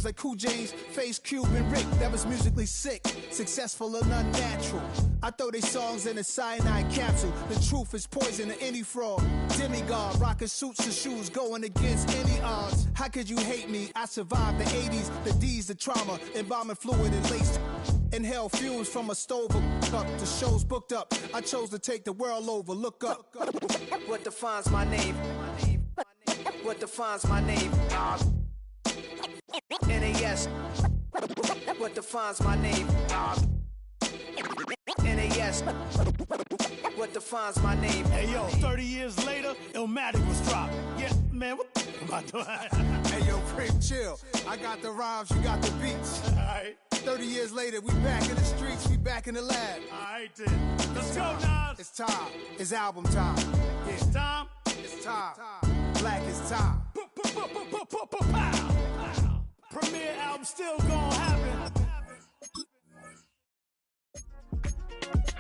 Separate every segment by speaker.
Speaker 1: like Cool James, Face Cube, and Rick. That was musically sick, successful and unnatural. I throw they songs in a cyanide capsule. The truth is poison to any fraud. Demigod, rocking suits and shoes, going against any odds. How could you hate me? I survived the 80s, the D's, the trauma, embalming fluid and laced. Inhale fumes from a stove up. The show's booked up. I chose to take the world over. Look up.
Speaker 2: What defines my name? What defines my name? NAS. What defines my name? NAS. What defines my name?
Speaker 3: Hey yo, 30 years later, Illmatic was dropped. Yeah, man, what the am I doing?
Speaker 1: Hey yo, Prim, chill. I got the rhymes, you got the beats.
Speaker 3: Alright.
Speaker 1: 30 years later, we back in the streets, we back in the lab.
Speaker 3: Alright then. Let's go, Nas.
Speaker 1: It's time. It's album time.
Speaker 3: Yeah. It's time.
Speaker 1: It's time. Black is time.
Speaker 3: Premiere album still gonna happen.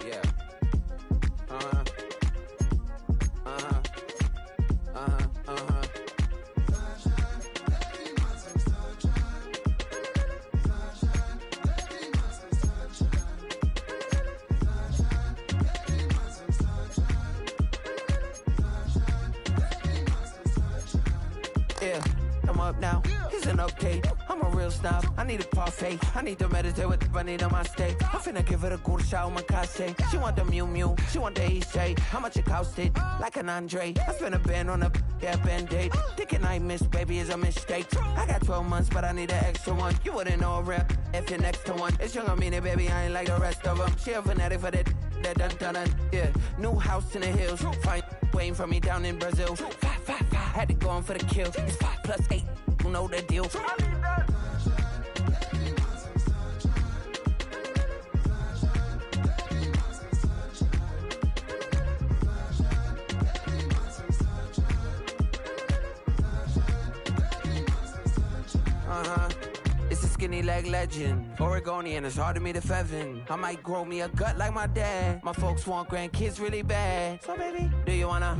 Speaker 2: Yeah. Yeah, I'm up now. Here's an update. I'm a real snob. I need a parfait. I need to meditate with the bunny on my steak. I'm finna give her a good shot with my case. She want the Mew Mew. She want the EJ. How much it costed? Like an Andre. I spent a band on a band-aid. Thinking I missed, baby, is a mistake. I got 12 months, but I need an extra one. You wouldn't know a rep if you're next to one. It's young, I mean it, baby. I ain't like the rest of them. She a fanatic for that dun dun dun. Yeah, new house in the hills. Fine, waiting for me down in Brazil. 5. Had to go on for the kill. It's 5 plus 8. You know the deal. It's a skinny leg legend. Oregonian, it's hard to meet a Fevin. I might grow me a gut like my dad. My folks want grandkids really bad. So baby, do you wanna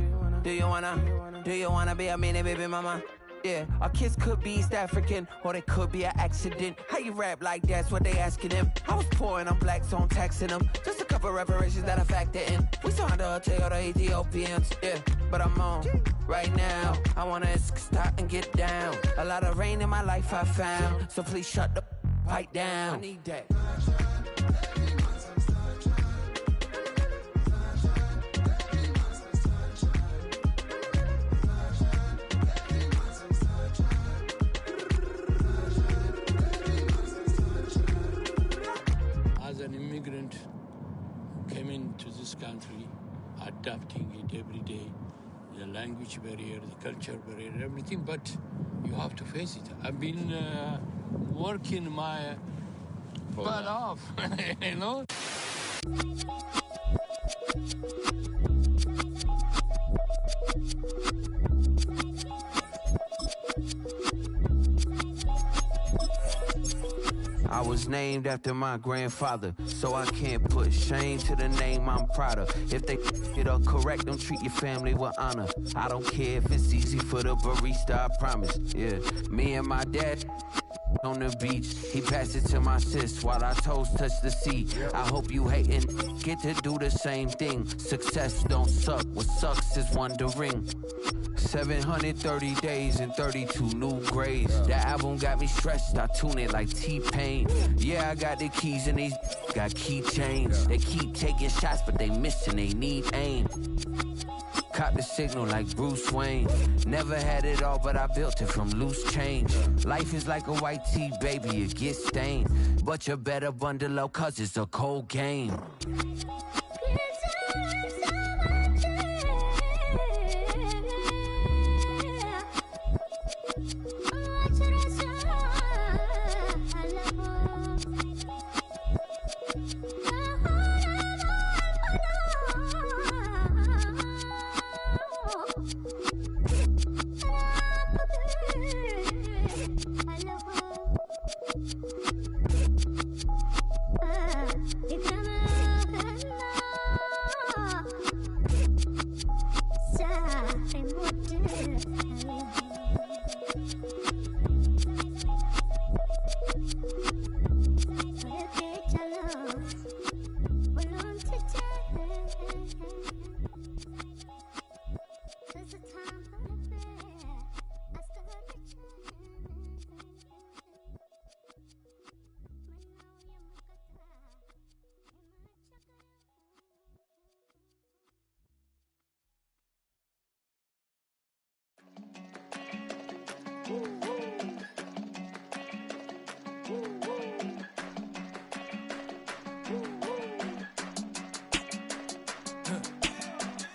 Speaker 2: be a mini baby mama? Yeah, our kids could be East African, or they could be an accident. How you rap like that's what they asking him. I was poor and I'm black, so I'm taxing them. Just a couple reparations that I factor in. We saw the Toyota Ethiopians, yeah, but I'm on right now. I wanna stop and get down. A lot of rain in my life I found, so please shut the pipe down. I need that.
Speaker 4: As an immigrant who came into this country, adapting it every day, the language barrier, the culture barrier, everything, but you have to face it. I've been working my butt off, you know?
Speaker 2: I was named after my grandfather, so I can't put shame to the name I'm proud of. If they it up correct, don't treat your family with honor. I don't care if it's easy for the barista, I promise. Yeah, me and my dad on the beach, he passed it to my sis while our toes touch the sea. I hope you hatin' get to do the same thing. Success don't suck, what sucks is wondering. 730 days and 32 new grades. That album got me stressed, I tune it like T-Pain. Yeah, I got the keys and these got keychains. They keep taking shots, but they missing, they need aim. Caught the signal like Bruce Wayne. Never had it all, but I built it from loose change. Life is like a white tee, baby, it gets stained. But you better bundle up, cause it's a cold game.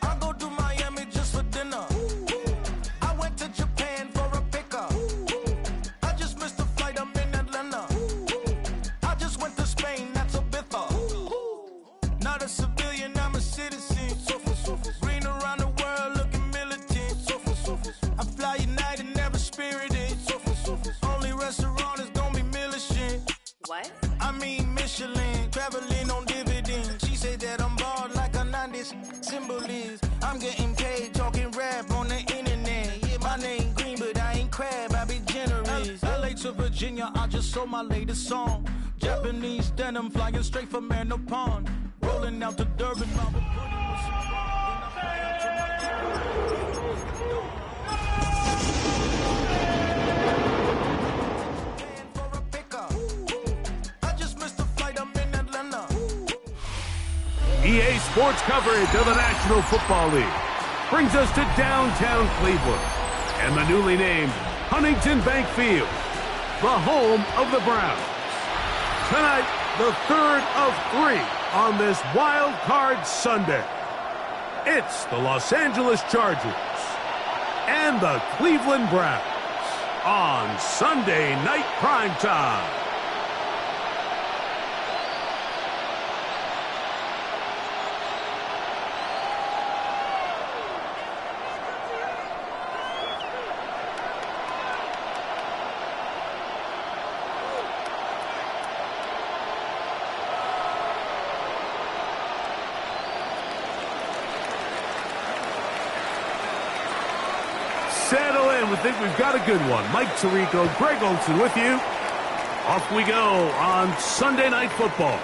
Speaker 5: I go to Miami just for dinner. I went to Japan for a pickup. I just missed the flight, I'm in Atlanta. I just went to Spain, that's Ibiza. Not a civilian, I'm a citizen. Green around the world, looking militant. I fly United, never spirited. Only restaurant is gonna be Michelin.
Speaker 6: What?
Speaker 5: I mean Michelin, traveling on dividends. She said that I'm bald like a 90s symbol is. I'm getting paid, talking rap on the internet. Yeah, my name green, but I ain't crab, I be generous. LA to Virginia, I just sold my latest song. Japanese denim, flying straight from Manapon. Rolling out to Durban, Mama Putty with some for a pickup. I just missed the flight, I'm in Atlanta.
Speaker 7: EA Sports coverage of the National Football League brings us to downtown Cleveland and the newly named Huntington Bank Field, the home of the Browns. Tonight, the third of 3 on this Wild Card Sunday. It's the Los Angeles Chargers and the Cleveland Browns on Sunday Night Primetime. Settle in. We think we've got a good one. Mike Tirico, Greg Olson with you. Off we go on Sunday Night Football.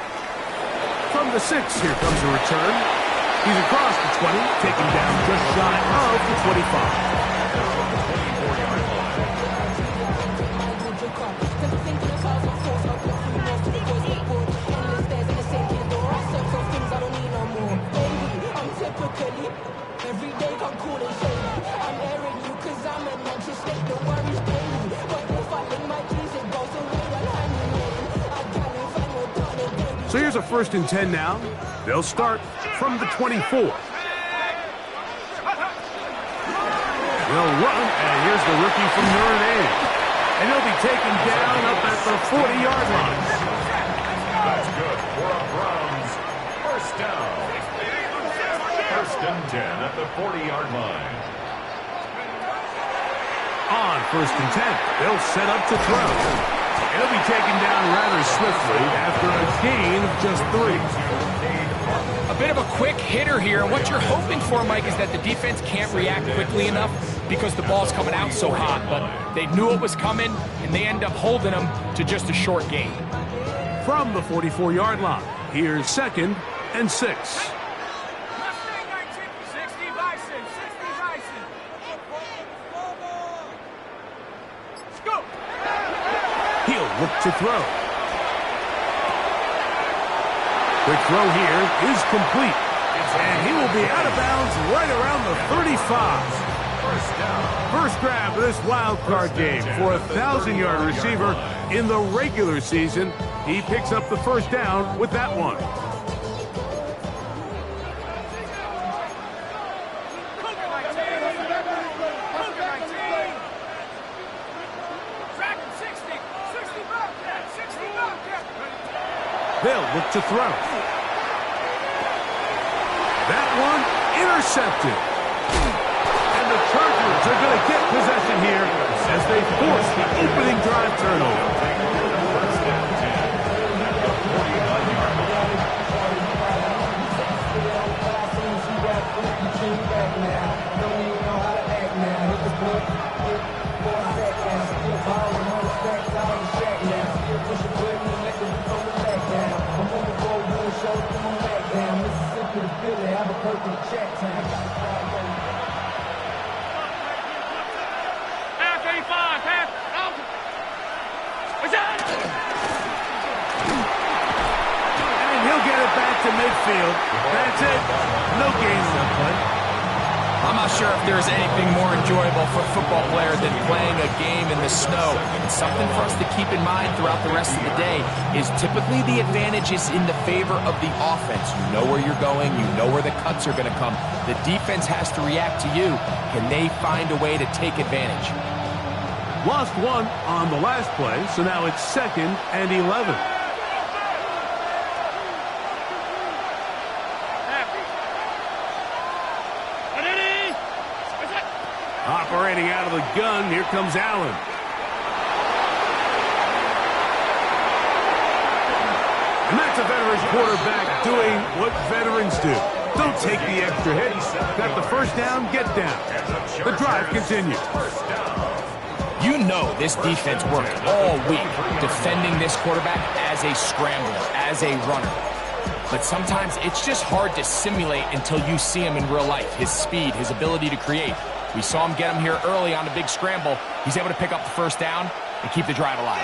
Speaker 7: From the 6, here comes a return. He's across the 20, taken down just shy of the 25.
Speaker 8: Every day come cool and shady. I'm airing you cause I'm a man, just make the worries daily. But if I link my keys, it goes away like honey. I can't find no darling baby.
Speaker 7: So here's a 1st and 10 now. They'll start from the 24. They'll run, and here's the rookie from Notre Dame. And he'll be taken down up at the 40-yard line.
Speaker 9: That's good for a Browns first down. 1st and 10 at the 40-yard line.
Speaker 7: On 1st and 10, they'll set up to throw. It'll be taken down rather swiftly after a gain of just 3.
Speaker 10: A bit of a quick hitter here. And what you're hoping for, Mike, is that the defense can't react quickly enough because the ball's coming out so hot. But they knew it was coming, and they end up holding them to just a short gain.
Speaker 7: From the 44-yard line, here's 2nd and 6. He'll look to throw. Quick throw here is complete. And he will be out of bounds right around the 35. First grab of this wild card game for a 1,000-yard receiver in the regular season. He picks up the first down with that one. They'll look to throw. That one intercepted. And the Chargers are going to get possession here as they force the opening drive turnover. And he'll get it back to midfield. That's it. No gain on that play.
Speaker 10: I'm not sure if there's anything more enjoyable for a football player than playing a game in the snow. And something for us to keep in mind throughout the rest of the day is typically the advantage is in the favor of the offense. You know where you're going. You know where the cuts are going to come. The defense has to react to you. Can they find a way to take advantage?
Speaker 7: Lost one on the last play, so now it's 2nd and 11. Operating out of the gun, here comes Allen. And that's a veteran quarterback doing what veterans do. Don't take the extra hit. Got the first down, get down. The drive continues.
Speaker 10: You know this defense worked all week defending this quarterback as a scrambler, as a runner. But sometimes it's just hard to simulate until you see him in real life. His speed, his ability to create. We saw him get him here early on a big scramble. He's able to pick up the first down and keep the drive alive.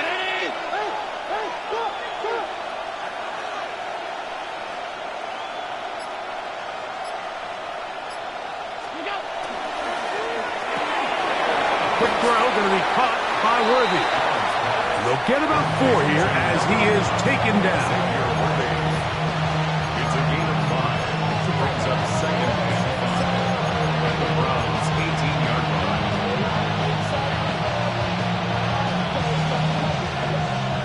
Speaker 7: Quick throw, going to be caught by Worthy. And they'll get about 4 here as he is taken down.
Speaker 9: It's a gain of 5. Brings up 2nd and 5 at the Browns' 18-yard line.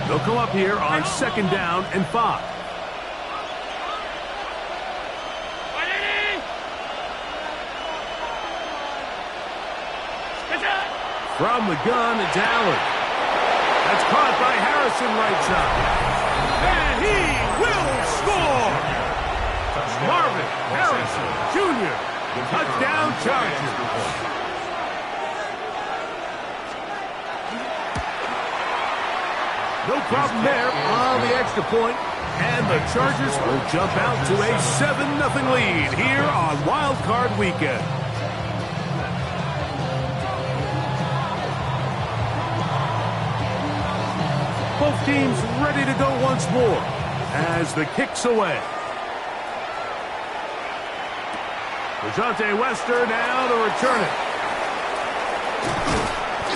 Speaker 7: They'll come up here on 2nd down and 5. From the gun, it's Allen. That's caught by Harrison right side. And he will score! Marvin Harrison Jr. Touchdown Chargers. No problem there on the extra point. And the Chargers will jump out to a 7-0 lead here on Wild Card Weekend. Both teams ready to go once more as the kick's away. Dejounte Wester now to return it.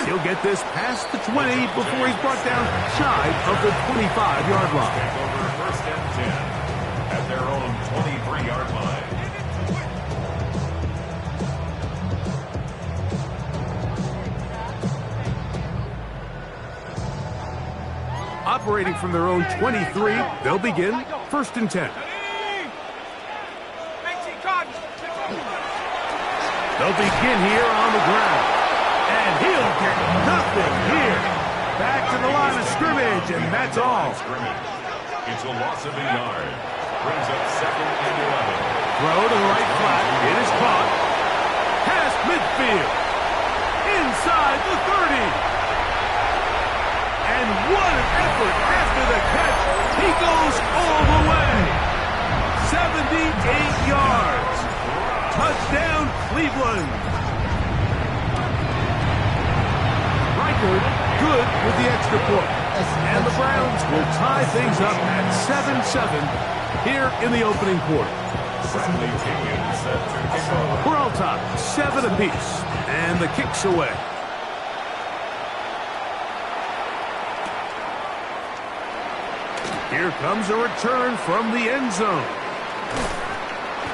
Speaker 7: He'll get this past the 20 before he's brought down shy of the 25-yard line.
Speaker 9: Over 1st and 10 at their own 23-yard line.
Speaker 7: Operating from their own 23, they'll begin 1st and 10. They'll begin here on the ground. And he'll get nothing here. Back to the line of scrimmage, and that's all.
Speaker 9: It's a loss of a yard. Brings up 2nd and 11.
Speaker 7: Throw to the right flat. It is caught. Past midfield. Inside the 30. And what an effort after the catch. He goes all the way. 78 yards. Touchdown, Cleveland. Reichard good with the extra point. And the Browns will tie things up at 7-7 here in the opening quarter. We're all tied, 7 apiece. And the kick's away. Here comes a return from the end zone.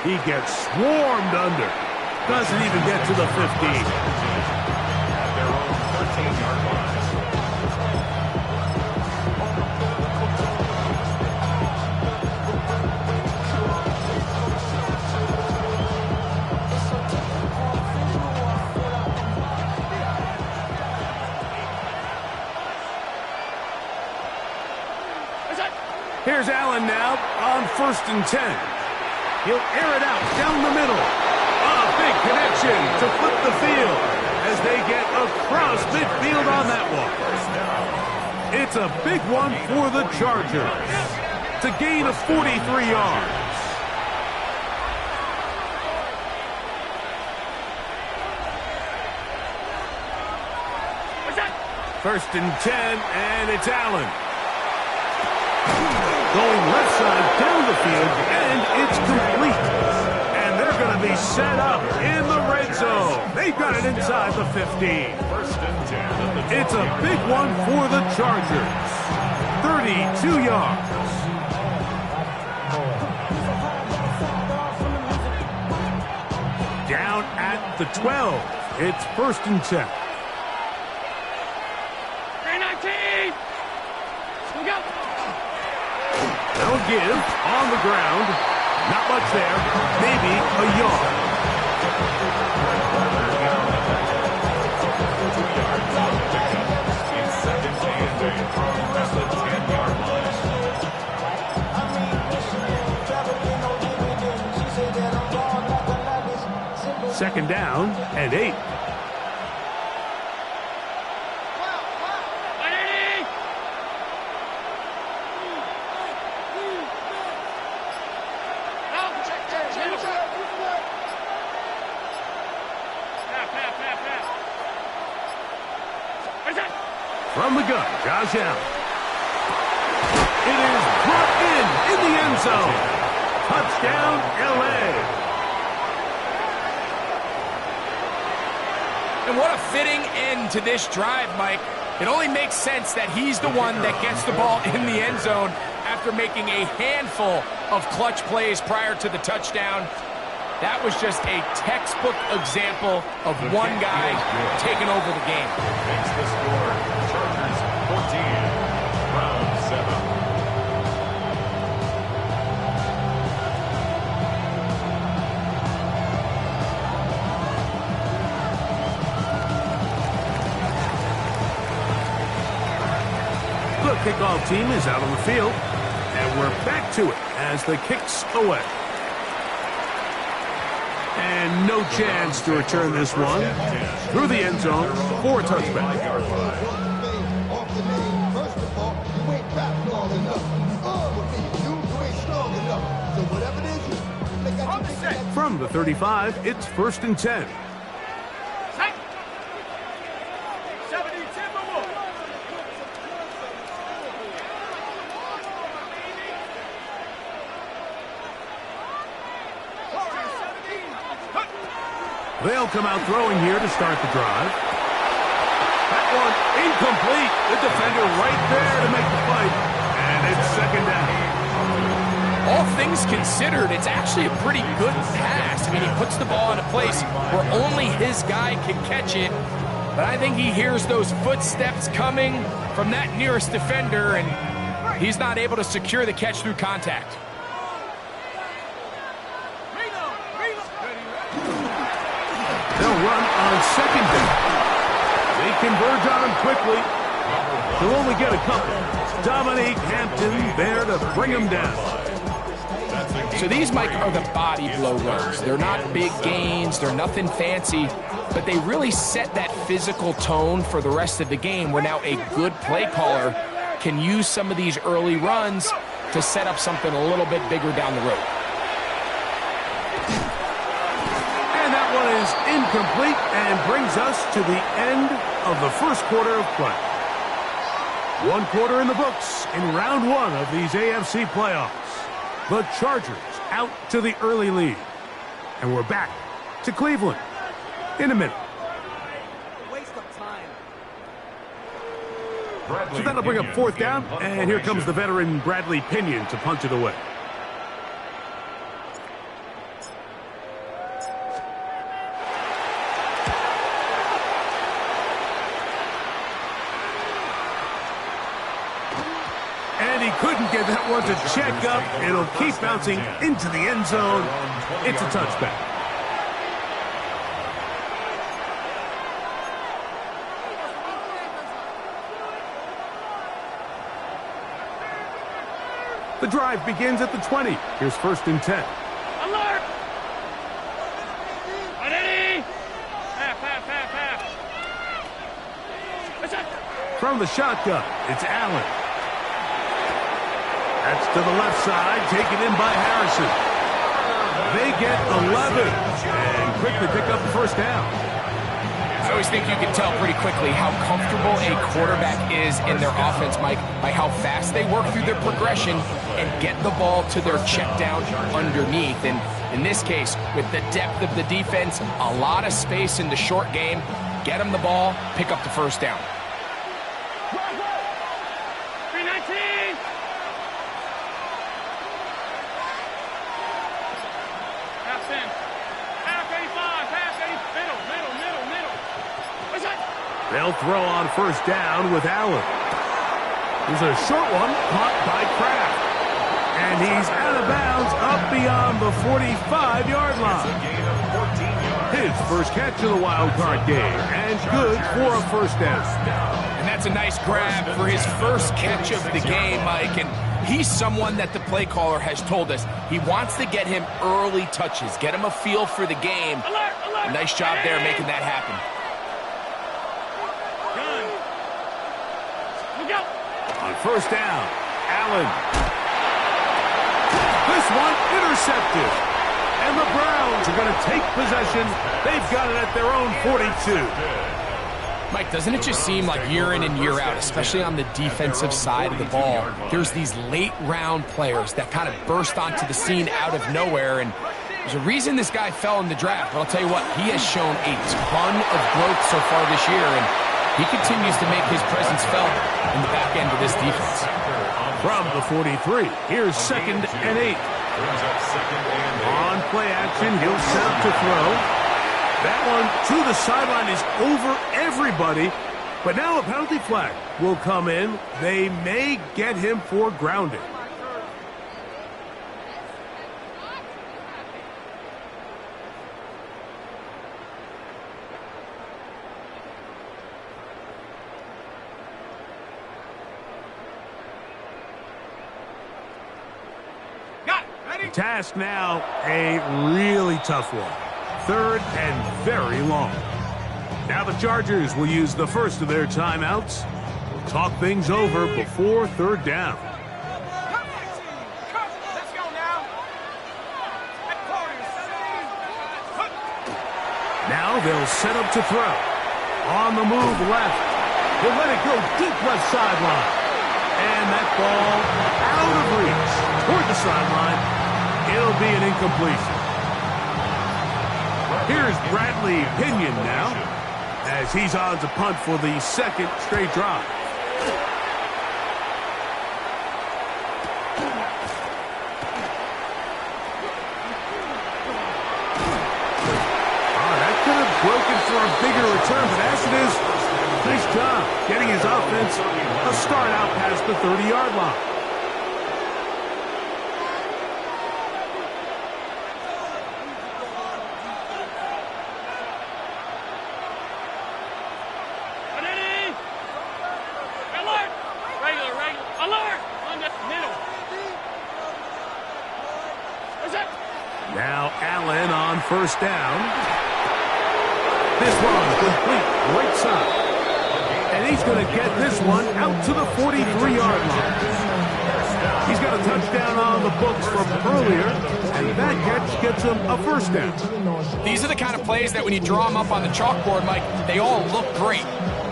Speaker 7: He gets swarmed under. Doesn't even get to the 15.
Speaker 9: At their own 13-yard line.
Speaker 7: Here's Allen now on 1st and 10. He'll air it out down the middle. A big connection to flip the field as they get across midfield on that one. It's a big one for the Chargers. It's a gain of 43 yards. First and 10, and it's Allen. Going left side down the field, and it's complete. And they're going to be set up in the red zone. They've got it inside the 15.
Speaker 9: First and 10 at the 20.
Speaker 7: It's a big one for the Chargers. 32 yards. Down at the 12. It's first and 10.
Speaker 10: 319. We go.
Speaker 7: They'll give on the ground. Not much there. Maybe a yard.
Speaker 9: 2 yards on the pickup. It's second and 8 at the 10-yard line.
Speaker 7: Second down and 8. From the gun, Josh Allen. It is brought in the end zone. Touchdown, L.A.
Speaker 10: And what a fitting end to this drive, Mike. It only makes sense that he's the one that gets the ball in the end zone after making a handful of clutch plays prior to the touchdown. That was just a textbook example of one guy taking over the game.
Speaker 9: Makes the score. Chargers 14, Browns 7.
Speaker 7: The kickoff team is out on the field, and we're back to it as the kick's away. And no chance to return this one through the end zone for a touchback. From the 35, it's first and 10. They'll come out throwing here to start the drive. That one incomplete. The defender right there to make the fight. And it's second down.
Speaker 10: All things considered, it's actually a pretty good pass. I mean, he puts the ball in a place where only his guy can catch it. But I think he hears those footsteps coming from that nearest defender, and he's not able to secure the catch through contact.
Speaker 7: They'll run on second down. They converge on him quickly. They'll only get a couple. Dominique Hampton there to bring him down.
Speaker 10: So these, Mike, are the body blow runs. They're not big gains. They're nothing fancy. But they really set that physical tone for the rest of the game where now a good play caller can use some of these early runs to set up something a little bit bigger down the road.
Speaker 7: One is incomplete and brings us to the end of the first quarter of play. One quarter in the books in round one of these AFC playoffs. The Chargers out to the early lead. And we're back to Cleveland in a minute.
Speaker 6: Waste of time.
Speaker 7: So that'll bring up fourth down, and here comes the veteran Bradley Pinion to punt it away. Couldn't get that one to check up. It'll keep bouncing into the end zone. It's a touchback. The drive begins at the 20. Here's first and 10.
Speaker 10: Alert! Ready?
Speaker 7: From the shotgun, it's Allen. That's to the left side, taken in by Harrison. They get 11 and quickly pick up the first down.
Speaker 10: always think you can tell pretty quickly how comfortable a quarterback is in their offense, Mike, by how fast they work through their progression and get the ball to their check down underneath. And in this case, with the depth of the defense, a lot of space in the short game, get them the ball, pick up the first down.
Speaker 3: 319! Half in. Half 85, half 80, middle. What's that?
Speaker 7: They'll throw on first down with Allen. There's a short one caught by Kraft. And he's out of bounds up beyond the 45-yard line. His first catch of the wild card game, and good for a first down.
Speaker 10: And that's a nice grab for his first catch of the game, Mike. And he's someone that the play caller has told us he wants to get him early touches, get him a feel for the game.
Speaker 3: Alert.
Speaker 10: Nice job there making that happen.
Speaker 3: Look out.
Speaker 7: On first down, Allen. This one intercepted. And the Browns are going to take possession. They've got it at their own 42.
Speaker 10: Mike, doesn't it just seem like year in and year out, especially on the defensive side of the ball, there's these late-round players that kind of burst onto the scene out of nowhere, and there's a reason this guy fell in the draft, but I'll tell you what, he has shown a ton of growth so far this year, and he continues to make his presence felt in the back end of this defense.
Speaker 7: From the 43, here's 2nd and 8. On play action, he'll set up to throw. That one to the sideline is over everybody. But now a penalty flag will come in. They may get him for grounding. Task now, a really tough one. 3rd and very long. Now the Chargers will use the first of their timeouts. We'll talk things over before 3rd down.
Speaker 3: Let's go now.
Speaker 7: Now they'll set up to throw. On the move left. He'll let it go deep left sideline. And that ball out of reach toward the sideline. It'll be an incompletion. Here's Bradley Pinion now, as he's on to punt for the 2nd straight drive. That could have broken for a bigger return, but as it is, nice job getting his offense a start out past the 30-yard line. Now Allen on first down. This one complete right side. And he's going to get this one out to the 43-yard line. He's got a touchdown on the books from earlier, and that catch gets him a first down.
Speaker 10: These are the kind of plays that when you draw them up on the chalkboard, Mike, they all look great.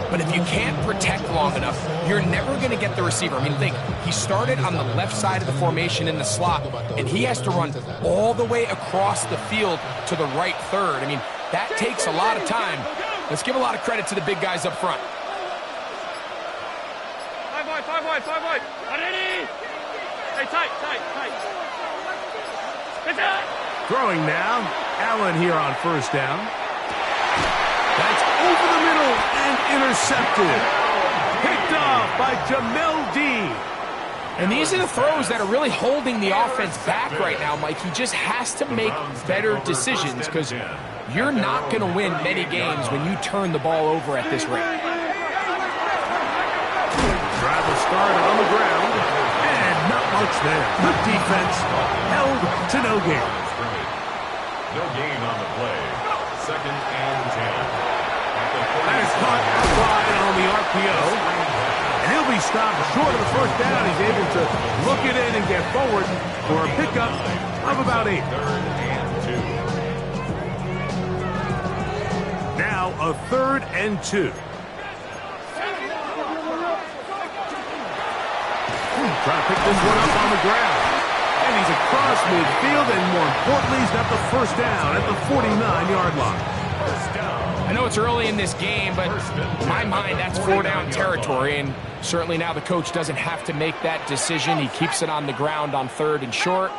Speaker 10: But if you can't protect long enough, you're never going to get the receiver. I mean, think, he started on the left side of the formation in the slot, and he has to run all the way across the field to the right third. I mean, that takes a lot of time. Let's give a lot of credit to the big guys up front.
Speaker 3: Five wide. Ready? Hey, tight. It's out.
Speaker 7: Throwing now. Allen here on first down. That's over the middle and intercepted. Picked off by Jamel Dean.
Speaker 10: And these are the throws that are really holding the offense back right now, Mike. He just has to make better decisions because you're not going to win many games when you turn the ball over at this rate.
Speaker 7: Drive a start on the ground, and not much there. The defense held to no gain.
Speaker 9: No gain on the play. 2nd and 10.
Speaker 7: That is caught wide on the RPO. And he'll be stopped short of the first down. He's able to look it in and get forward for a pickup of about 8.
Speaker 9: 3rd and 2.
Speaker 7: Now a 3rd and 2. Trying to pick this one up on the ground. And he's across midfield, and more importantly, he's got the first down at the 49-yard line.
Speaker 10: I know it's early in this game, but in my mind, that's 4-down territory, and certainly now the coach doesn't have to make that decision. He keeps it on the ground on 3rd and short,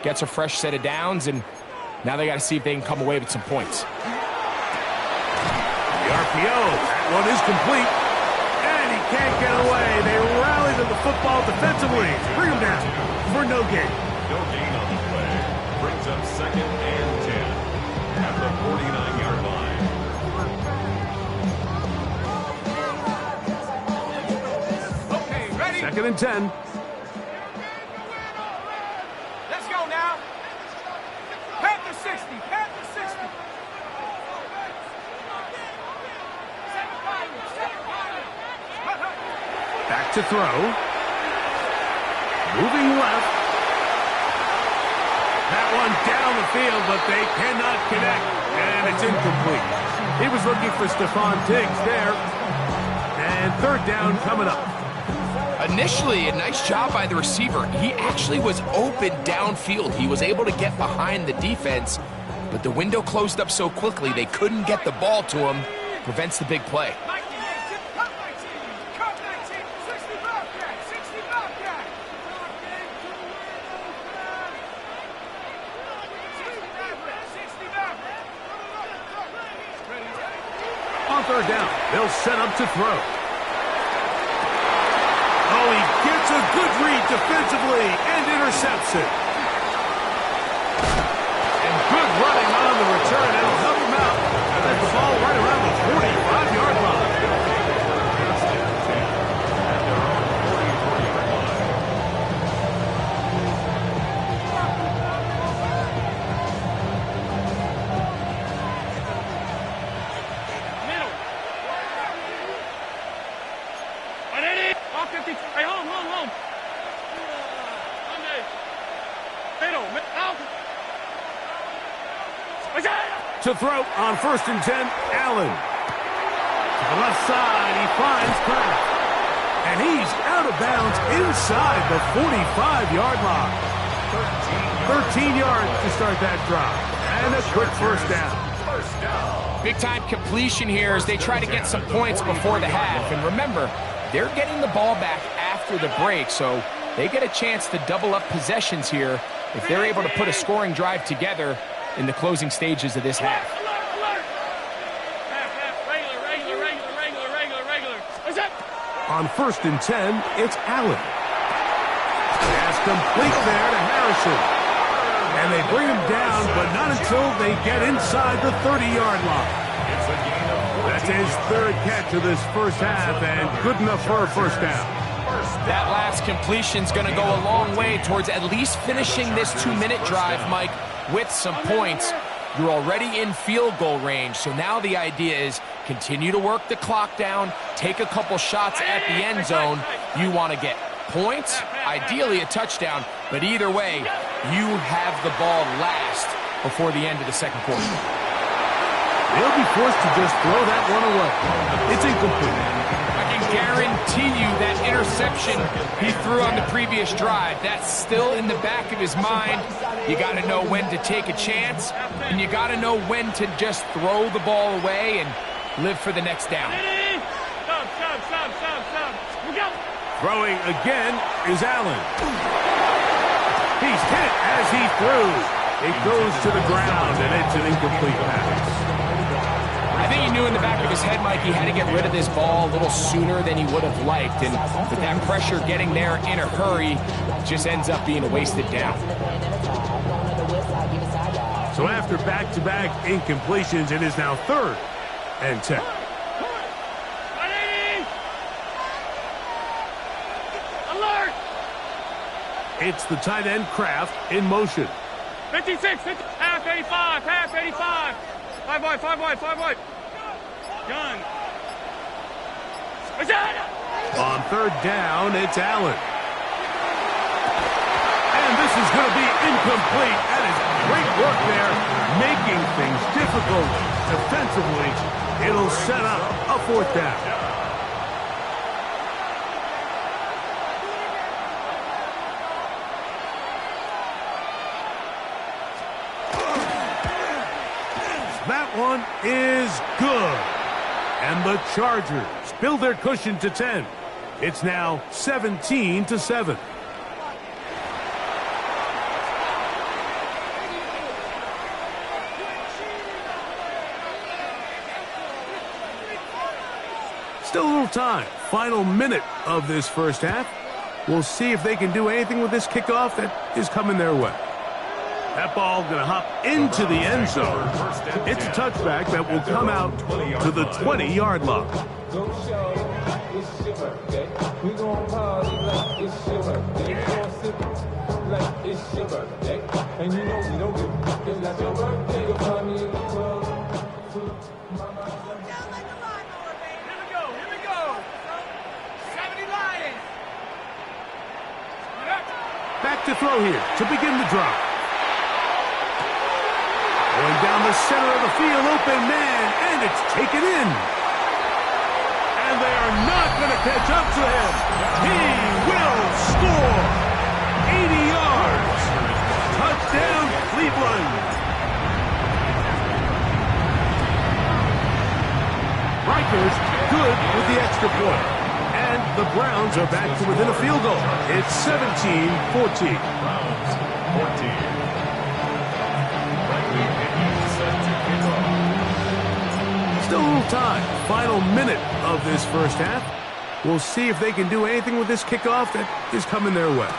Speaker 10: gets a fresh set of downs, and now they got to see if they can come away with some points.
Speaker 7: The RPO, that one is complete. And he can't get away. They rally to the football defensively. Bring him down for no gain.
Speaker 9: No gain on the play. Brings up 2nd and 10 at the 49-yard line.
Speaker 5: Okay, ready?
Speaker 7: 2nd and 10.
Speaker 5: Let's go now. Panther 60. Panther 60.
Speaker 7: Back to throw. Moving left. That one down the field, but they cannot connect. And it's incomplete. He was looking for Stephon Diggs there. And 3rd down coming up.
Speaker 10: Initially, a nice job by the receiver. He actually was open downfield. He was able to get behind the defense, but the window closed up so quickly they couldn't get the ball to him. Prevents the big play.
Speaker 7: On 3rd down, they'll set up to throw. Oh, he gets a good read defensively and intercepts it. And good running on the return. It'll help him out. And that's the ball right around the 45-yard line. To throw on 1st and 10, Allen. To the left side, he finds Kraft. And he's out of bounds inside the 45-yard line. 13 yards to start that drive. And a quick first down.
Speaker 10: Big-time completion here as they try to get some points before the half. And remember, they're getting the ball back after the break, so they get a chance to double up possessions here if they're able to put a scoring drive together in the closing stages of this half.
Speaker 7: On 1st and 10, it's Allen. Pass complete there to Harrison. And they bring him down, but not until they get inside the 30-yard line. That's his 3rd catch of this first half, and good enough for a first down.
Speaker 10: That last completion's going to go a long way towards at least finishing this 2-minute drive, Mike, with some points. You're already in field goal range, so now the idea is continue to work the clock down, take a couple shots at the end zone. You want to get points, ideally a touchdown, but either way, you have the ball last before the end of the 2nd quarter.
Speaker 7: They'll be forced to just throw that one away. It's incomplete.
Speaker 10: I can guarantee you that interception he threw on the previous drive, that's still in the back of his mind. You got to know when to take a chance, and you got to know when to just throw the ball away and live for the next down.
Speaker 7: Throwing again is Allen. He's hit as he threw. It goes to the ground, and it's an incomplete pass.
Speaker 10: I think he knew in the back of his head, Mike, he had to get rid of this ball a little sooner than he would have liked. And with that pressure getting there in a hurry, just ends up being a wasted down.
Speaker 7: So after back-to-back incompletions, it is now 3rd and 10.
Speaker 5: Alert!
Speaker 7: It's the tight end Kraft in motion.
Speaker 5: 56, 50, half 85, half 85. 5 wide, 5 wide, 5 wide. Gun.
Speaker 7: On 3rd down, it's Allen. And this is going to be incomplete. That is Great work there, making things difficult defensively. It'll set up a 4th down. That one is good. And the Chargers build their cushion to 10. It's now 17-7. Still a little time. Final minute of this first half. We'll see if they can do anything with this kickoff that is coming their way. That ball going to hop into the end zone. It's a touchback that will come out to the 20-yard line. Back to throw here to begin the drive. Going down the center of the field, open man, and it's taken in. And they are not going to catch up to him. He will score. 80 yards. Touchdown, Cleveland. Rikers good with the extra point. And the Browns are back to within a field goal. It's 17-14.
Speaker 9: Browns 14.
Speaker 7: Still a little time. Final minute of this first half. We'll see if they can do anything with this kickoff that is coming their way.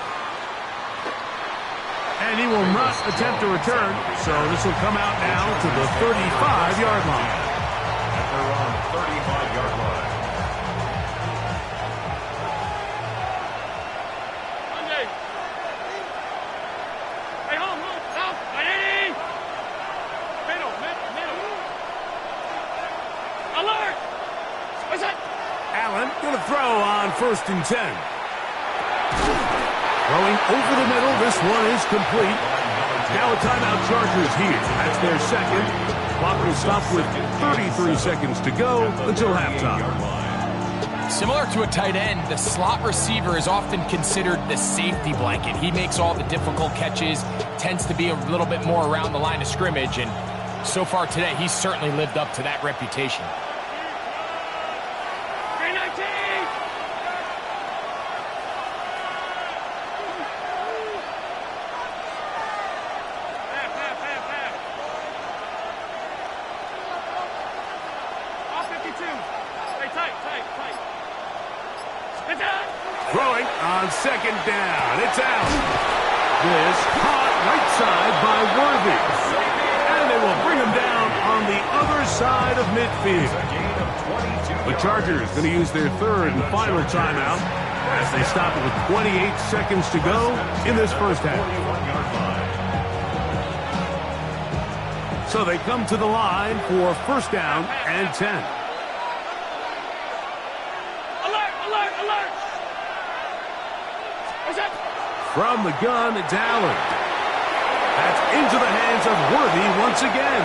Speaker 7: And he will not attempt a return, so this will come out now to the 35-yard line.
Speaker 9: At their own 35-yard line.
Speaker 7: Allen going to throw on 1st and 10. Throwing over the middle. This one is complete. Now a timeout, Chargers here. That's their second. Clock will stop with 33 seconds to go until halftime.
Speaker 10: Similar to a tight end, the slot receiver is often considered the safety blanket. He makes all the difficult catches, tends to be a little bit more around the line of scrimmage, and so far today, he's certainly lived up to that reputation.
Speaker 7: Throwing on 2nd down. It's out. This caught right side by Worthy. And they will bring him down on the other side of midfield. The Chargers going to use their 3rd and final timeout as they stop it with 28 seconds to go in this first half. So they come to the line for 1st down and 10. From the gun, it's Allen. That's into the hands of Worthy once again.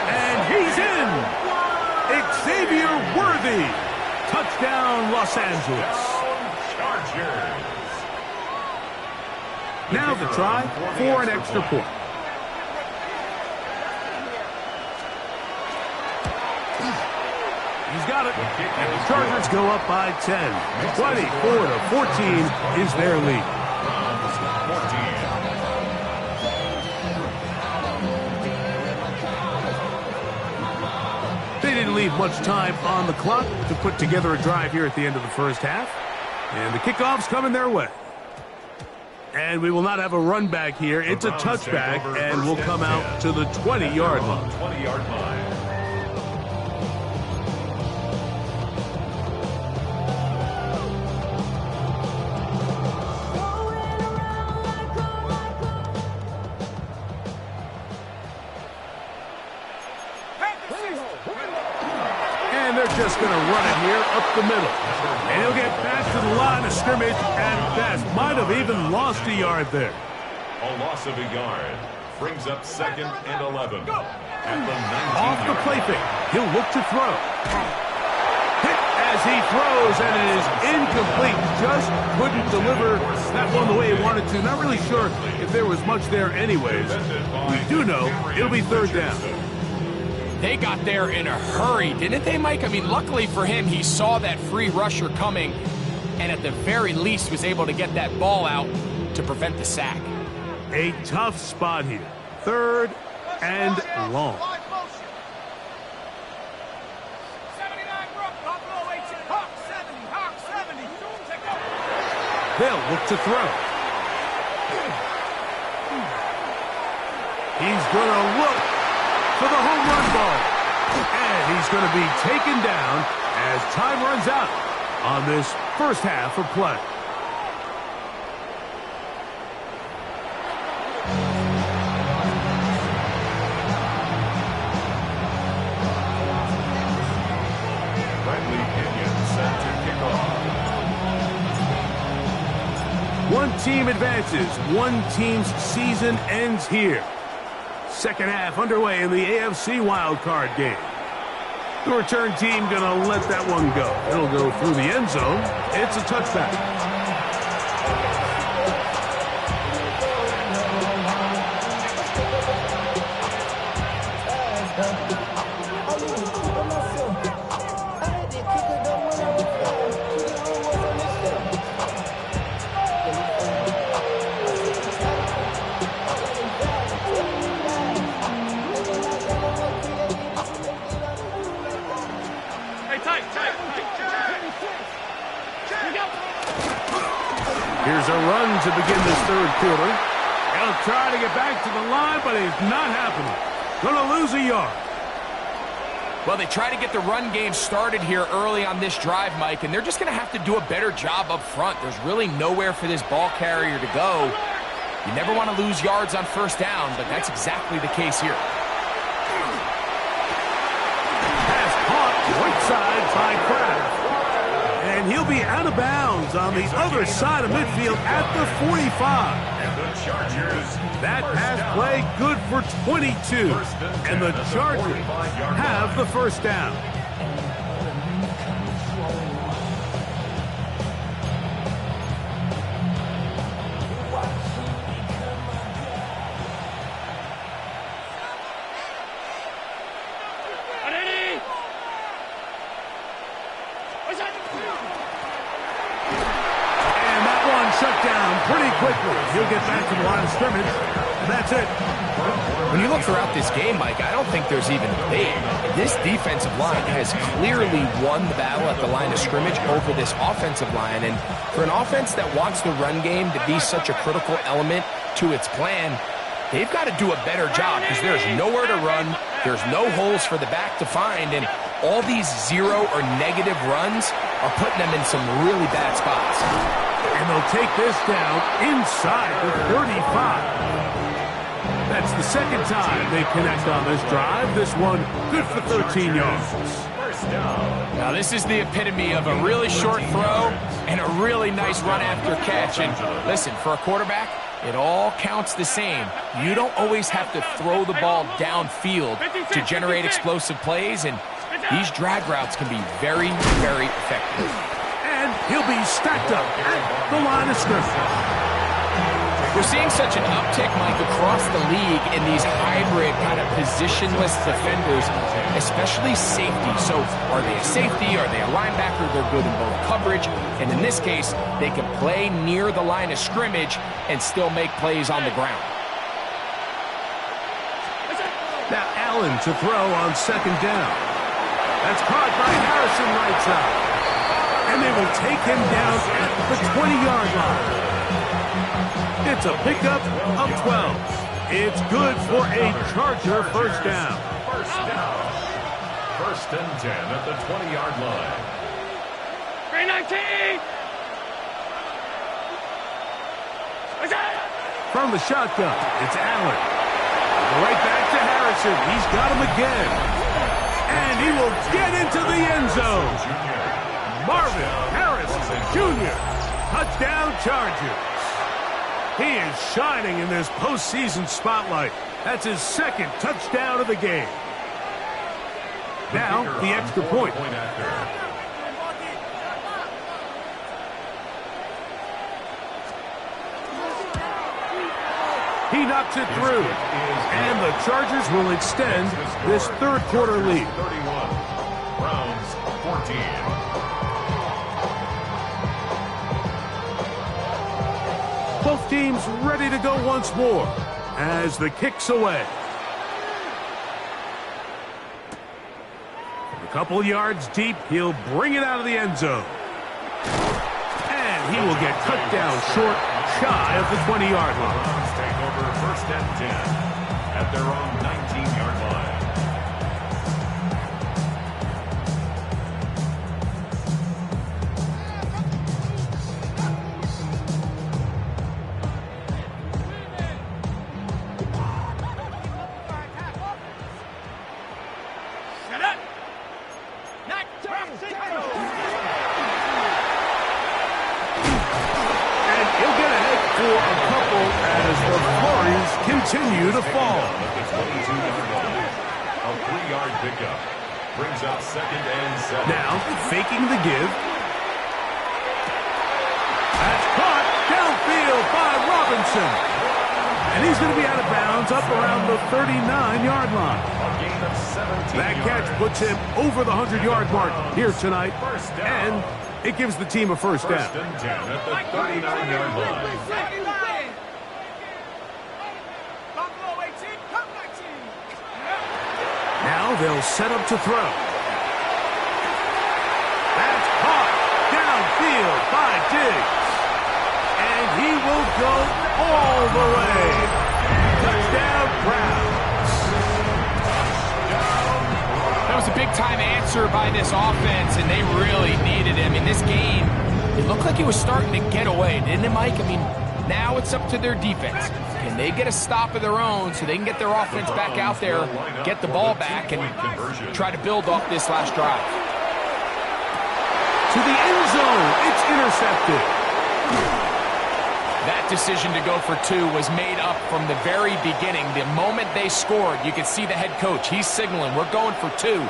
Speaker 7: And he's in. Xavier Worthy. Touchdown, Los Angeles.
Speaker 9: Chargers.
Speaker 7: Now the try for an extra point. He's got it. And the Chargers go up by 10. 24-14 is their lead. They didn't leave much time on the clock to put together a drive here at the end of the first half. And the kickoff's coming their way. And we will not have a run back here. It's a touchback and will come out to the 20-yard line.
Speaker 9: 20-yard line.
Speaker 7: And they're just going to run it here up the middle. And he'll get back to the line of scrimmage at best. Might have even lost a yard there.
Speaker 9: A loss of a yard. brings up 2nd and 11. At the 19
Speaker 7: Off the play fake. He'll look to throw. Hit as he throws, and it is incomplete. Just couldn't deliver that one the way he wanted to. Not really sure if there was much there anyways. We do know it'll be 3rd down.
Speaker 10: They got there in a hurry, didn't they, Mike? I mean, luckily for him, he saw that free rusher coming, and at the very least was able to get that ball out to prevent the sack.
Speaker 7: A tough spot here. 3rd and long. They'll look to throw. He's going to look for the home run ball. And he's going to be taken down as time runs out on this first half of play. One team advances. One team's season ends here. Second half underway in the AFC wildcard game. The return team going to let that one go. It'll go through the end zone. It's a touchback. Here's a run to begin this 3rd quarter. He'll try to get back to the line, but it's not happening. Going to lose a yard.
Speaker 10: Well, they try to get the run game started here early on this drive, Mike, and they're just going to have to do a better job up front. There's really nowhere for this ball carrier to go. You never want to lose yards on 1st down, but that's exactly the case here.
Speaker 7: Pass caught right side by Kraft. And he'll be out of bounds on the other side of midfield at the 45.
Speaker 9: And the Chargers.
Speaker 7: That pass play good for 22. And the Chargers have the 1st down. He'll get back to the line of scrimmage, and that's it.
Speaker 10: When you look throughout this game, Mike, I don't think there's even debate. This defensive line has clearly won the battle at the line of scrimmage over this offensive line. And for an offense that wants the run game to be such a critical element to its plan, they've got to do a better job because there's nowhere to run. There's no holes for the back to find. And all these 0 or negative runs are putting them in some really bad spots.
Speaker 7: And they'll take this down inside the 35. That's the 2nd time they connect on this drive. This one good for 13 yards.
Speaker 10: Now this is the epitome of a really short throw and a really nice run after catch. And listen, for a quarterback, it all counts the same. You don't always have to throw the ball downfield to generate explosive plays, and these drag routes can be very, very effective.
Speaker 7: And he'll be stacked up at the line of scrimmage.
Speaker 10: We're seeing such an uptick, Mike, across the league in these hybrid kind of positionless defenders, especially safety. So are they a safety? Are they a linebacker? They're good in both coverage. And in this case, they can play near the line of scrimmage and still make plays on the ground.
Speaker 7: Now Allen to throw on 2nd down. That's caught by Harrison right side. And they will take him down at the 20-yard line. It's a pickup of 12. It's good for a Charger 1st down.
Speaker 9: 1st and 10 at the 20-yard line.
Speaker 3: 319!
Speaker 7: From the shotgun, it's Allen. Right back to Harrison. He's got him again. And he will get into the end zone. Marvin Harrison Jr. Touchdown Chargers. He is shining in this postseason spotlight. That's his second touchdown of the game. Now, the extra point. He knocks it through. And the Chargers will extend this third quarter lead.
Speaker 9: 31. Browns 14.
Speaker 7: Both teams ready to go once more as the kick's away. A couple yards deep, he'll bring it out of the end zone. And he will get cut down short, shy of the 20-yard line.
Speaker 9: Browns take over first and 10 at their own 19-yard line.
Speaker 7: Continue to fall.
Speaker 9: A 3-yard pickup brings up second and 7.
Speaker 7: Now faking the give. That's caught downfield by Robinson. And he's going to be out of bounds up around the 39-yard line.
Speaker 9: A gain of 17
Speaker 7: That catch
Speaker 9: yards.
Speaker 7: puts him over the 100-yard mark here tonight. And it gives the team a first down.
Speaker 9: First and 10 at the 39-yard line.
Speaker 7: Now they'll set up to throw. That's caught downfield by Diggs. And he will go all the way. Touchdown, Browns.
Speaker 10: That was a big-time answer by this offense, and they really needed him. In this game, it looked like he was starting to get away, didn't it, Mike? I mean, now it's up to their defense. Can they get a stop of their own so they can get their offense back out there, get the ball back, and try to build off this last drive?
Speaker 7: To the end zone. It's intercepted.
Speaker 10: That decision to go for 2 was made up from the very beginning. The moment they scored, you could see the head coach. He's signaling, we're going for 2.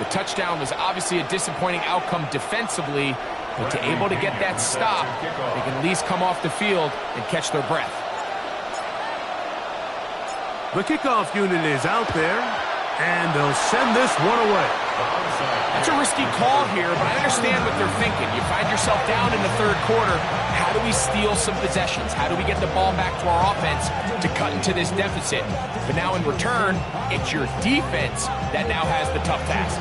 Speaker 10: The touchdown was obviously a disappointing outcome defensively, but to able to get that stop, they can at least come off the field and catch their breath.
Speaker 7: The kickoff unit is out there, and they'll send this one away.
Speaker 10: That's a risky call here, but I understand what they're thinking. You find yourself down in the third quarter. How do we steal some possessions? How do we get the ball back to our offense to cut into this deficit? But now in return, it's your defense that now has the tough task.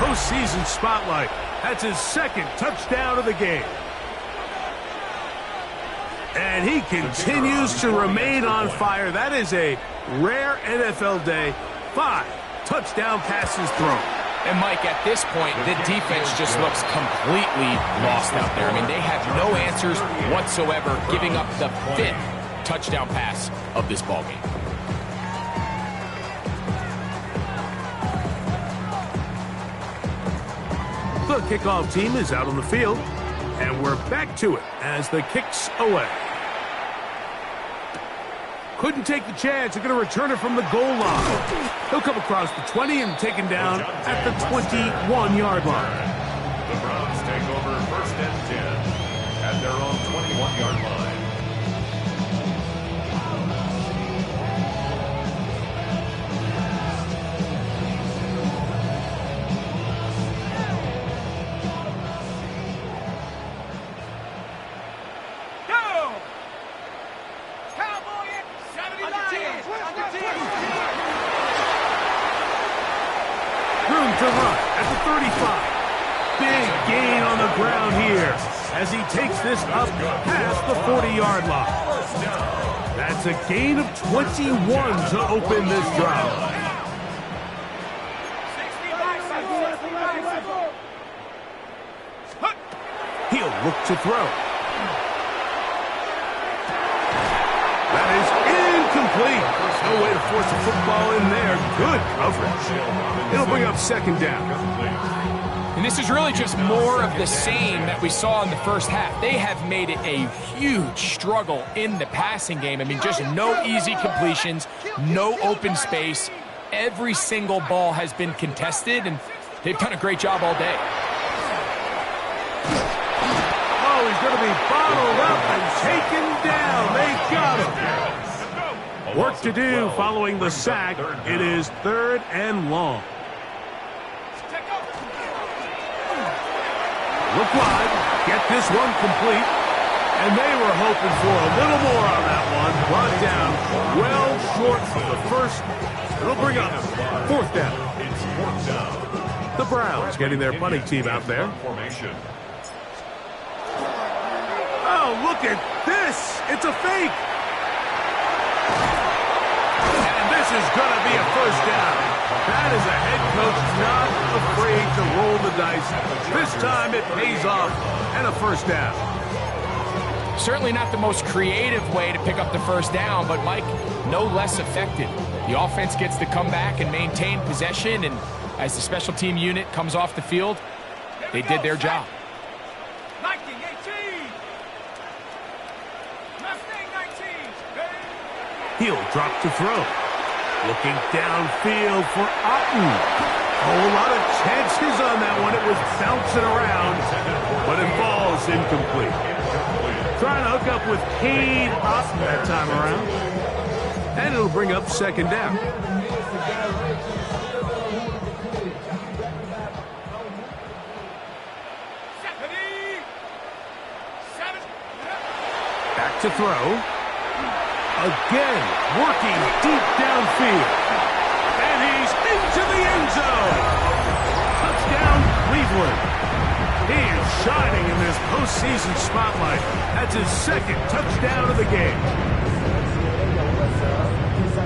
Speaker 7: Postseason spotlight. That's his second touchdown of the game. And he continues to remain on fire. That is a rare NFL day. 5 touchdown passes thrown.
Speaker 10: And Mike, at this point, the defense just looks completely lost out there. I mean, they have no answers whatsoever, giving up the 5th touchdown pass of this ballgame.
Speaker 7: The kickoff team is out on the field, and we're back to it as the kick's away. Couldn't take the chance. They're going to return it from the goal line. He'll come across the 20 and taken down at the 21-yard line.
Speaker 9: The Browns take over first and 10 40-yard line.
Speaker 7: Room to run at the 35. Big gain on the ground here as he takes this up past the 40-yard line. That's a gain of 21 to open this drive. He'll look to throw. That is incomplete. No way to force a football in there. Good coverage. It'll bring up second down.
Speaker 10: And this is really just more of the same that we saw in the first half. They have made it a huge struggle in the passing game. I mean, just no easy completions, no open space. Every single ball has been contested, and they've done a great job all day.
Speaker 7: Oh, he's going to be bottled up and taken down. They got him. Work to do following the sack. It is 3rd and long. Look wide, get this one complete, and they were hoping for a little more on that one. Brought down well short of the first. It'll bring up 4th down.
Speaker 9: It's 4th down.
Speaker 7: The Browns getting their punting team out there.
Speaker 9: Formation.
Speaker 7: Oh, look at this. It's a fake. And this is going to be a 1st down. That is a head coach not afraid to roll the dice. This time it pays off, and a 1st down.
Speaker 10: Certainly not the most creative way to pick up the 1st down, but Mike, no less effective. The offense gets to come back and maintain possession, and as the special team unit comes off the field, they did their job.
Speaker 7: He'll drop to throw. Looking downfield for Otten. A whole lot of chances on that one. It was bouncing around, but it falls incomplete. Trying to hook up with Cade Otten that time around. And it'll bring up 2nd down. Back to throw. Again, working deep downfield. And he's into the end zone. Touchdown, Cleveland. He is shining in this postseason spotlight. That's his 2nd touchdown of the game.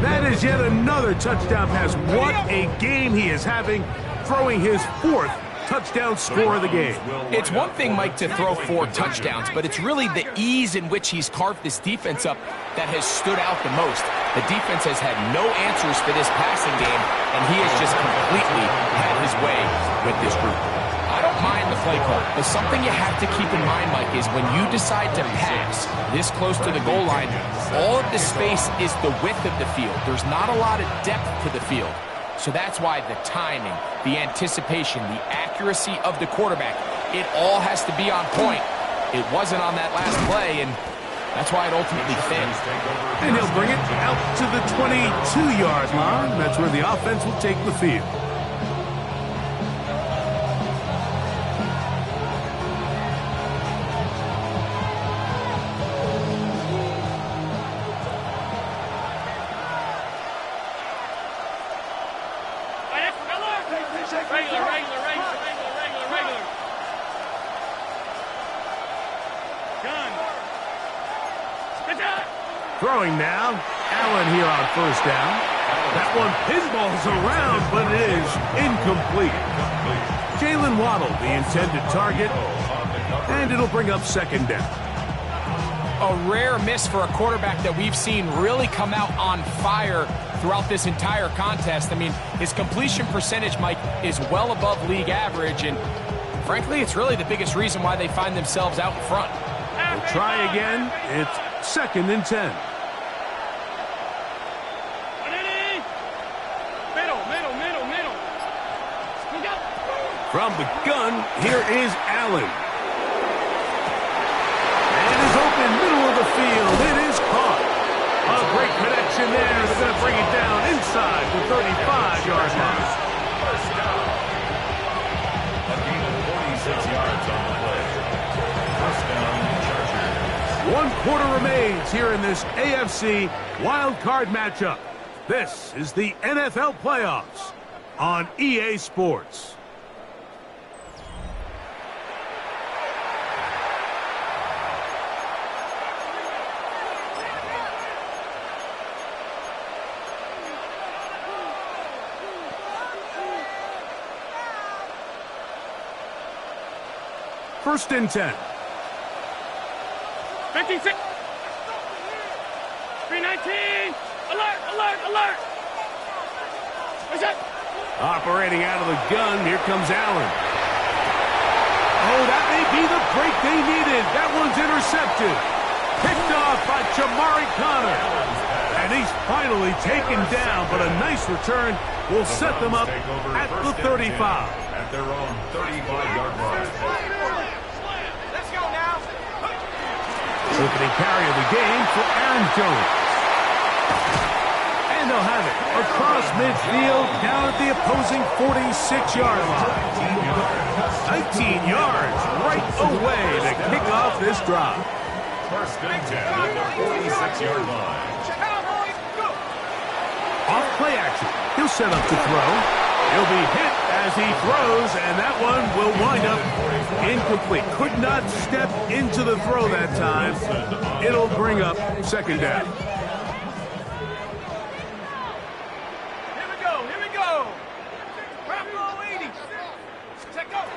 Speaker 7: That is yet another touchdown pass. What a game he is having, throwing his 4th touchdown score of the game.
Speaker 10: It's one thing, Mike, to throw 4 touchdowns, but it's really the ease in which he's carved this defense up that has stood out the most. The defense has had no answers for this passing game, and he has just completely had his way with this group. I don't mind the play call, but something you have to keep in mind, Mike, is when you decide to pass this close to the goal line, all of the space is the width of the field. There's not a lot of depth to the field. So that's why the timing, the anticipation, the accuracy of the quarterback, it all has to be on point. It wasn't on that last play, and that's why it ultimately failed.
Speaker 7: And he'll bring it out to the 22-yard line. That's where the offense will take the field. Throwing now, Allen here on 1st down. That one pinballs around, but it is incomplete. Jalen Waddle, the intended target, and it'll bring up 2nd down.
Speaker 10: A rare miss for a quarterback that we've seen really come out on fire throughout this entire contest. I mean, his completion percentage, Mike, is well above league average, and frankly, it's really the biggest reason why they find themselves out in front.
Speaker 7: We'll try again. It's 2nd and 10. From the gun, here is Allen. And is open middle 35-yard line.
Speaker 9: First down. A gain of 46 yards on the play. First down, Chargers.
Speaker 7: 1 quarter remains here in this AFC wild card matchup. This is the NFL playoffs on EA Sports. First and 10.
Speaker 10: 56. 319. Alert, alert, alert. What's that?
Speaker 7: Operating out of the gun, here comes Allen. Oh, that may be the break they needed. That one's intercepted. Picked off by Jamari Connor. And he's finally taken down, but a nice return will set them up at the 35.
Speaker 9: At their own 35-yard line.
Speaker 5: Let's go now.
Speaker 7: Opening carry of the game for Aaron Jones. And they'll have it across midfield down at the opposing 46-yard line. 19 yards right away to kick off this drive.
Speaker 9: First and 10 at the 46-yard line.
Speaker 7: Off play action. He'll set up to throw. He'll be hit as he throws, and that one will wind up incomplete. Could not step into the throw that time. It'll bring up second down.
Speaker 5: Here we go. Here we go. Bravo 80. Check out.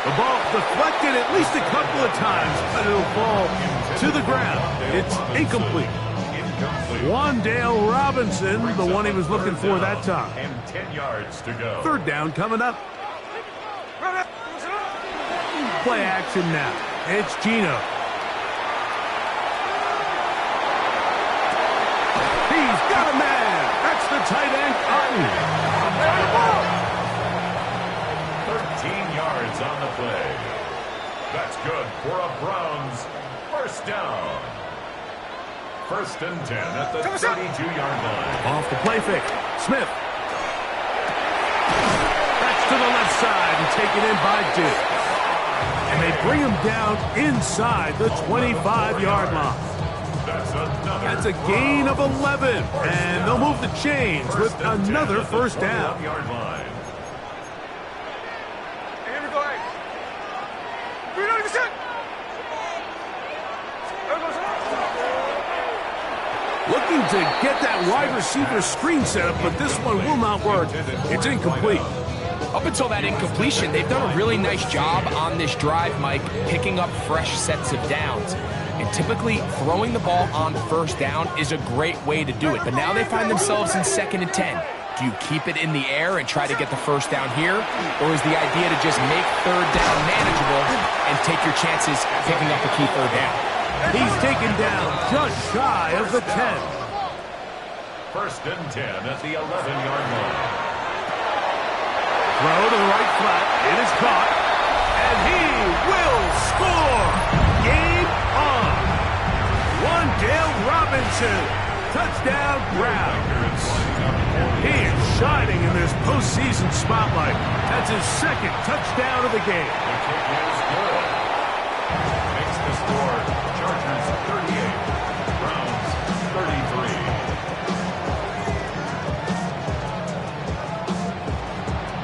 Speaker 7: The ball deflected at least a couple of times, but it'll fall to the ground. It's incomplete. Wandale Robinson, the one he was looking for that time.
Speaker 9: And 10 yards to go.
Speaker 7: Third down coming up. Play action now. It's Geno. He's got a man. That's the tight end, Otten.
Speaker 9: 13 yards on the play. That's good for a Browns first down. First and 10 at the 32-yard line.
Speaker 7: Off the play fake. Smith. That's to the left side and taken in by Duke. And they bring him down inside the 25-yard line. That's a gain of 11. And they'll move the chains with another first down.
Speaker 9: Yard line.
Speaker 5: Here we go.
Speaker 7: Looking to get that wide receiver screen set up, but this one will not work. It's incomplete.
Speaker 10: Up until that incompletion, they've done a really nice job on this drive, Mike, picking up fresh sets of downs. And typically, throwing the ball on first down is a great way to do it. But now they find themselves in 2nd and 10. Do you keep it in the air and try to get the first down here? Or is the idea to just make third down manageable and take your chances picking up a key third down?
Speaker 7: He's taken down just shy of the 10.
Speaker 9: First and 10 at the 11-yard line.
Speaker 7: Throw to the right flat. It is caught. And he will score. Game on. Wandale Robinson. Touchdown Browns. He is shining in this postseason spotlight. That's his second touchdown of the game.
Speaker 9: The kick is good. Makes the score Chargers 38, Browns 33.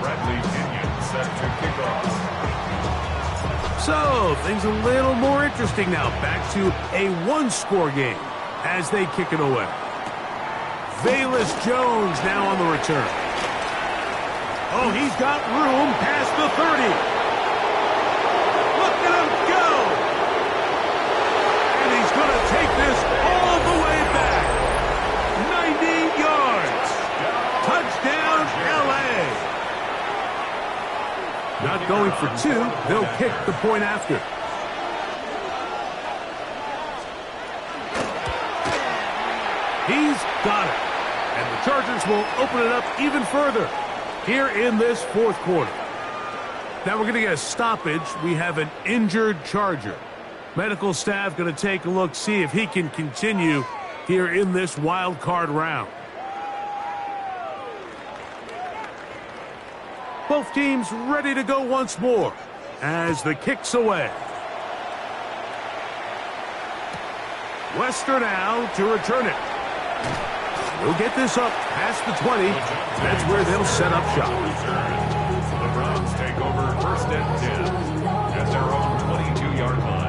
Speaker 9: Bradley Pinion set to kick off.
Speaker 7: So, things a little more interesting now. Back to a one-score game as they kick it away. Velus Jones now on the return. Oh, he's got room past the 30. Look at him go! And he's going to take this all the way back. 90 yards. Touchdown, L.A. Not going for two. They'll kick the point after. He's got it. And the Chargers will open it up even further here in this fourth quarter. Now we're going to get a stoppage. We have an injured Charger. Medical staff going to take a look, see if he can continue here in this wild card round. Both teams ready to go once more as the kick's away. Wester now to return it. We'll get this up past the 20. That's where they'll set up shop.
Speaker 9: The Browns take over 1st and 10 at their own 22-yard line.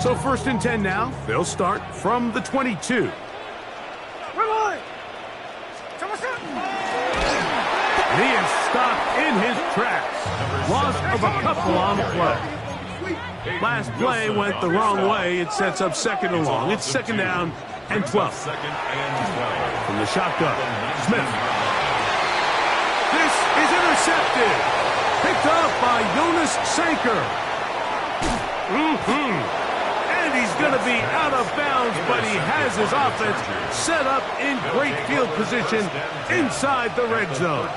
Speaker 7: So 1st and 10 now. They'll start from the 22. He is stopped in his tracks. Loss of a couple on the play. Last play went the wrong way. It sets up 2nd and long. It's 2nd down and 12. From the shotgun, Smith. This is intercepted. Picked up by Jonas Sanker. And he's going to be out of bounds, but he has his offense set up in great field position inside the red zone.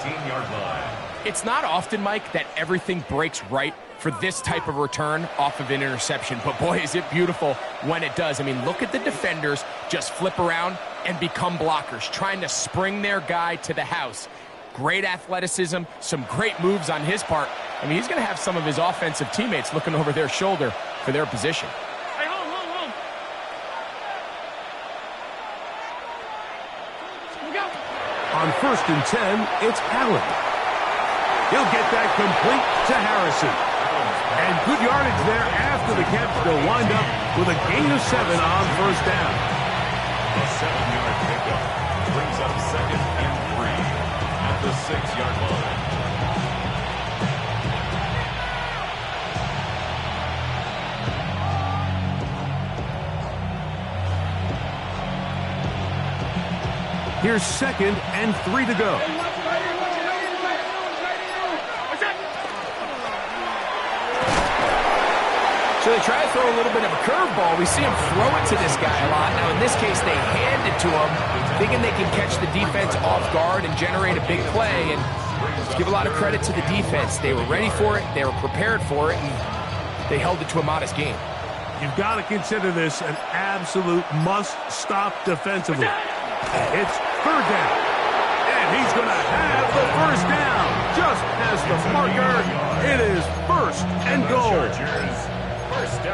Speaker 10: It's not often, Mike, that everything breaks right for this type of return off of an interception. But boy, is it beautiful when it does. I mean, look at the defenders just flip around and become blockers, trying to spring their guy to the house. Great athleticism, some great moves on his part. I mean, he's going to have some of his offensive teammates looking over their shoulder for their position.
Speaker 7: On 1st and 10, it's Allen. He'll get that complete to Harrison. And good yardage there after the catch. They'll wind up with a gain of 7 on 1st down.
Speaker 9: A 7-yard pickup brings up 2nd and 3 at the 6-yard line.
Speaker 7: Here's 2nd and 3 to go.
Speaker 10: So they try to throw a little bit of a curveball. We see him throw it to this guy a lot. Now, in this case, they hand it to him, thinking they can catch the defense off guard and generate a big play. And give a lot of credit to the defense. They were ready for it. They were prepared for it. And they held it to a modest gain.
Speaker 7: You've got to consider this an absolute must-stop defensively. It's 3rd down. And he's going to have the 1st down. Just as the marker, it is 1st and goal.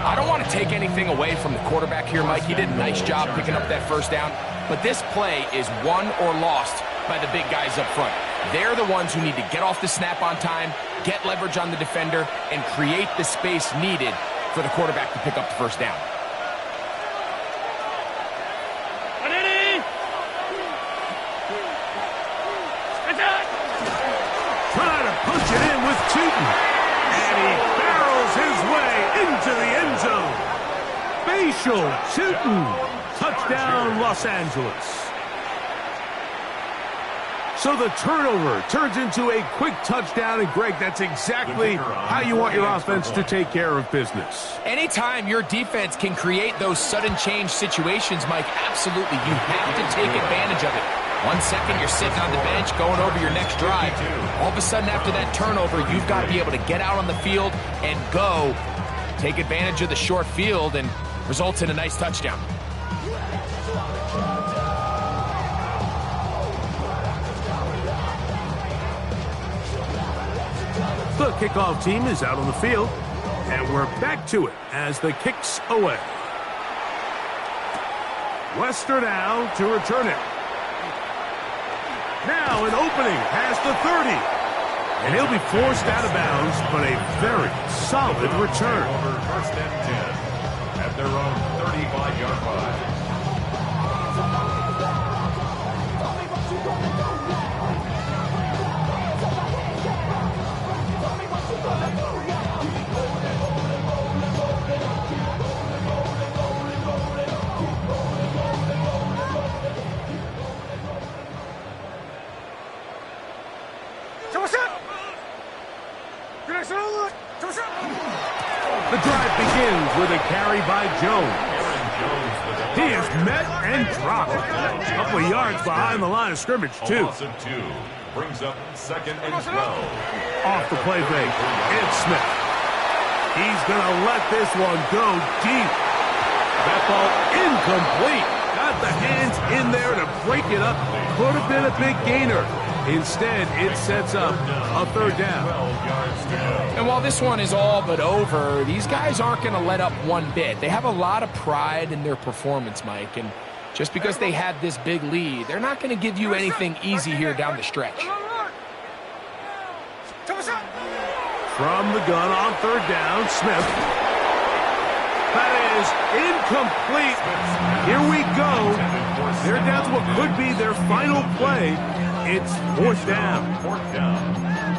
Speaker 10: I don't want to take anything away from the quarterback here, Mike. He did a nice job picking up that 1st down. But this play is won or lost by the big guys up front. They're the ones who need to get off the snap on time, get leverage on the defender, and create the space needed for the quarterback to pick up the 1st down.
Speaker 7: Trying to punch it in with Tootin. And he barrels his way into the end zone. Facial Tootin. Touchdown, Los Angeles. So the turnover turns into a quick touchdown, and Greg, that's exactly how you want your offense to take care of business.
Speaker 10: Anytime your defense can create those sudden change situations, Mike, absolutely, you have to take advantage of it. 1 second, you're sitting on the bench, going over your next drive. All of a sudden, after that turnover, you've got to be able to get out on the field and go. Take advantage of the short field, and results in a nice touchdown.
Speaker 7: The kickoff team is out on the field, and we're back to it as the kick's away. Wester now to return it. Now an opening past the 30. And he'll be forced out of bounds, but a very solid return.
Speaker 9: Over 1st and 10 at their own 35-yard line.
Speaker 7: The drive begins with a carry by Jones. He is met and dropped. A couple of yards behind the line of scrimmage, too.
Speaker 9: A loss of 2. brings up 2nd and 12.
Speaker 7: Off the play fake, it's Smith. He's going to let this one go deep. That ball incomplete. Got the hands in there to break it up. Could have been a big gainer. Instead, it sets up a 3rd down.
Speaker 10: And while this one is all but over, these guys aren't going to let up one bit. They have a lot of pride in their performance, Mike. And just because they had this big lead, they're not going to give you anything easy here down the stretch.
Speaker 7: From the gun on 3rd down, Smith. That is incomplete. Here we go. They're down to what could be their final play. It's 4th down.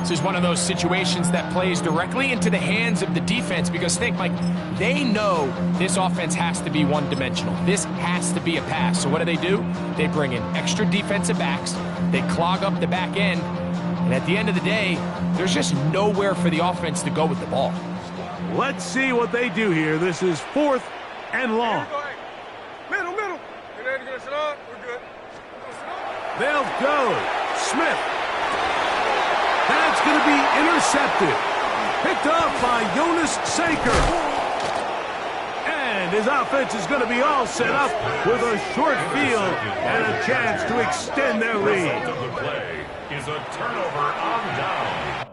Speaker 10: This is one of those situations that plays directly into the hands of the defense because think, Mike, they know this offense has to be one-dimensional. This has to be a pass. So what do? They bring in extra defensive backs. They clog up the back end. And at the end of the day, there's just nowhere for the offense to go with the ball.
Speaker 7: Let's see what they do here. This is 4th and long.
Speaker 11: Middle. We're good.
Speaker 7: They'll go. Smith. That's going to be intercepted. Picked up by Jonas Saker. And his offense is going to be all set up with a short field and a chance to extend their lead.
Speaker 9: The result of the play is a turnover on down.